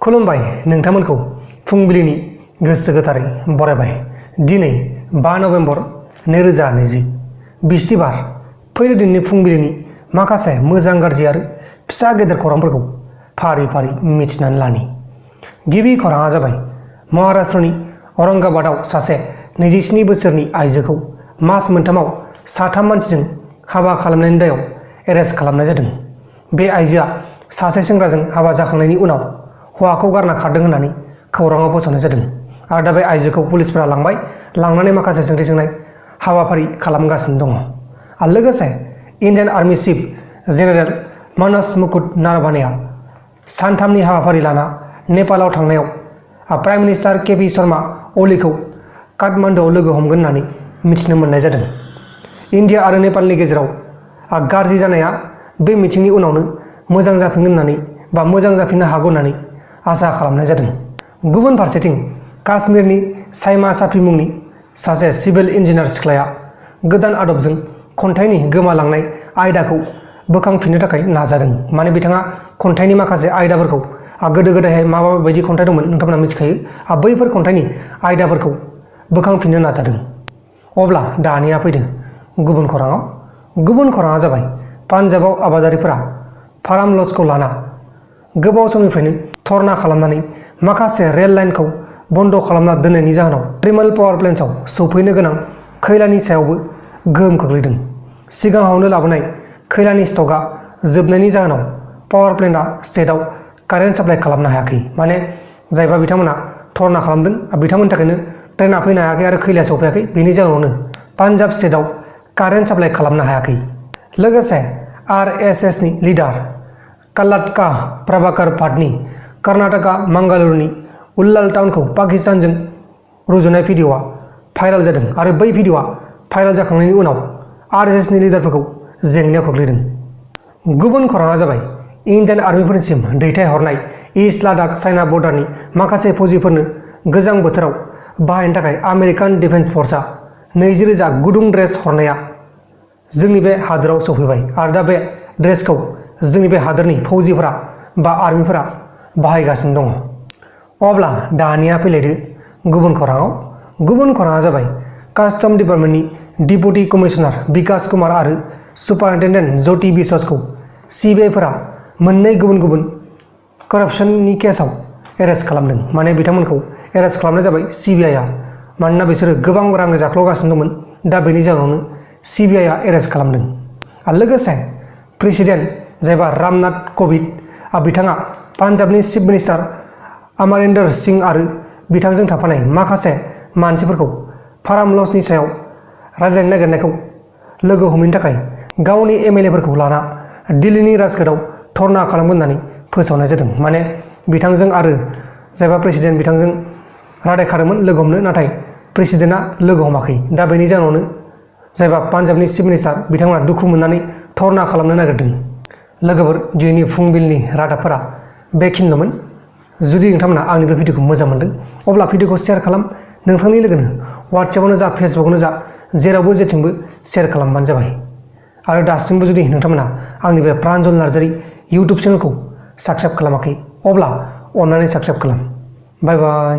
खुलुमबाय नोंथांमोनखौ फुंबिलिनि गोसो गोथारै बरायबाय। दिनै 5 नभेम्बर 2020 बिस्थिबार फैनो दिननि फुंबिलिनि माखासे मोजां गाज्रि आरो फिसा गेदेर खौरांफोरखौ फारि फारि मिथिनानै लानि। गिबि खौराङा जाबाय महाराष्ट्रनि औरंगाबादआव सासे 27 बोसोरनि आइजोखौ मास मोनथामाव 3 मानसिजों हाबा खालामनायनि दायाव एरेस्ट खालामनाय जादों। बे आइजोआ सासे सेंग्राजों हाबा जाखांनायनि उनाव हौवाखौ गारना खारदों होननानै खौराङाव फोसावनाय जादों आरो दा बे आइजोखौ पुलिसफोरा लांनानै माखासे सोंथि सोंनाय हाबाफारि खालामगासिनो दङ। आरो लोगोसे Indian army chief general Manoj मुकुट नारभानेआ सानथामनि हाबाफारि लाना नेपालाव थांनायाव प्राइम मिनिस्टार केपि शर्मा ओलीखौ काठमान्डुआव लोगो हमगोन होननानै मिथिनो मोननाय जादों। इन्डिया आरो नेपालनि गेजेराव गाज्रि जानाया बे मिटिंनि उनावनो मोजां जाफिनगोन होननानै बा मोजां जाफिननो हागौ होननानै आसा खालामनाय जादों। गुबुन फारसेथिं काश्मीरनि साइमा साफी मुंनि सासे सिभिल इन्जिनियार सिख्लाया गोदान आदबजों खन्थाइनि गोमालांनाय आयदाखौ बोखांफिननो थाखाय नाजादों। माने बिथाङा खन्थाइनि माखासे आयदाफोरखौ गोदो गोदायहाय माबायदि खन्थाइ दंमोन नोंथांमोना मिथिखायो। बैफोर खन्थाइनि आयदाफोरखौ बोखांफिननो नाजादों। अब्ला दानिया फैदों गुबुन खौराङा जाबाय पान्जाबाव आबादारिफोरा फार्म लसखौ लाना गोबाव समनिफ्रायनो धरना खालामनानै माखासे रेल लाइनखौ बन्द खालामना दोननायनि जाहोनाव थर्मेल पावार प्लेन्टआव सौफैनो गोनां खैलानि सायावबो गोहोम खोख्लैदों। सिगाङावनो लाबोनाय खैलानि स्टकआ जोबनायनि जाहोनाव पावार प्लेन्टआ स्टेटआव कारेन्ट साप्लाइ खालामनो हायाखै। माने जायबा बिथांमोना धरना खालामदों बिथांमोननि थाखायनो ट्रेना फैनो हायाखै आरो खैलाया सौफैयाखै। बेनि जाहोनावनो पान्जाब स्टेटआव कारेन्ट साप्लाइ खालामनो हायाखै। लोगोसे RSSनि लिडार काल्लाटका प्रभाकर भाटनि कर्नाटका मंगलुरुनि उल्लाल टाउनखौ पाकिस्तानजों रुजुनाय भिडिअ'आ भाइराल जादों आरो बै भिडिअ'आ भाइराल जाखांनायनि उनाव RSSनि लिडारफोरखौ जेंनायाव खोख्लैदों। गुबुन खौराङा जाबाय इन्डियान आर्मिफोरनिसिम दैथायहरनाय इस्ट लादाख चाइना बर्डारनि माखासे फौजिफोरनो गोजां बोथोराव बाहायनो थाखाय आमेरिकान डिफेन्स फर्सआ 20,000 गुदुं ड्रेस हरनाया जोंनि बे हादोराव सफैबाय आरो दा बे ड्रेसखौ जोंनि बे हादोरनि फौजिफोरा बा आर्मिफोरा बाहायगासिनो दङ। अब्ला दानिया फैलायदो गुबुन खौराङा जाबाय कास्टम डिपार्टमेन्टनि डिपुटि कमिशनार बिकास कुमार आरो सुपारिनटेन्डेन्ट ज्योति बिश्वासखौ CBIफोरा मोननै गुबुन करापसननि केसाव एरेस्ट खालामदों। माने बिथांमोनखौ एरेस्ट खालामनाय जाबाय CBIआ, मानोना बिसोरो गोबां रां जाख्ल'गासिनो दंमोन। दा बेनि जाहोनावनो CBIआ एरेस्ट खालामदों। आरो लोगोसे प्रेसिडेन्ट जायबा रामनाथ क'विद बिथाङा पान्जाबनि चिफ मिनिस्टार अमरिन्दर सिं आरो बिथांजों थाफानाय माखासे मानसिफोरखौ फार्म लसनि सायाव रायज्लायनो नागिरनायखौ लोगो हमैनो थाखाय गावनि MLAफोरखौ लाना दिल्लीनि राजघाटआव धरना खालामगोन होननानै फोसावनाय जादों। माने बिथांजों आरो जायबा प्रेसिडेन्ट बिथांजों रादाय खादोंमोन लोगो हमनो, नाथाय प्रेसिडेन्टआ लोगो हमाखै। दा बेनि जाहोनावनो जायबा पान्जाबनि चिफ मिनिस्टार बिथांमोना दुखु मोननानै धरना खालामनो नागिरदों। लोगोफोर, दिनैनि फुंबिलिनि रादाबफोरा बेखिनिल'मोन। जुदि नोंथांमोना आंनि बे भिडिअखौ मोजां मोनदों अब्ला भिडिअखौ शेयार खालाम, नोंथांनि लोगोनो वाट्सएपआवनो जा फेसबुकआवनो जा जेरावबो जेथिंबो शेयार खालामबानो जाबाय। आरो दासिमबो जुदि नोंथांमोना आंनि बे प्रान्जल नार्जारि इउटुब चेनेलखौ साबस्क्राइब खालामाखै अब्ला अन्नानै साबस्क्राइब खालाम। बाय बाय।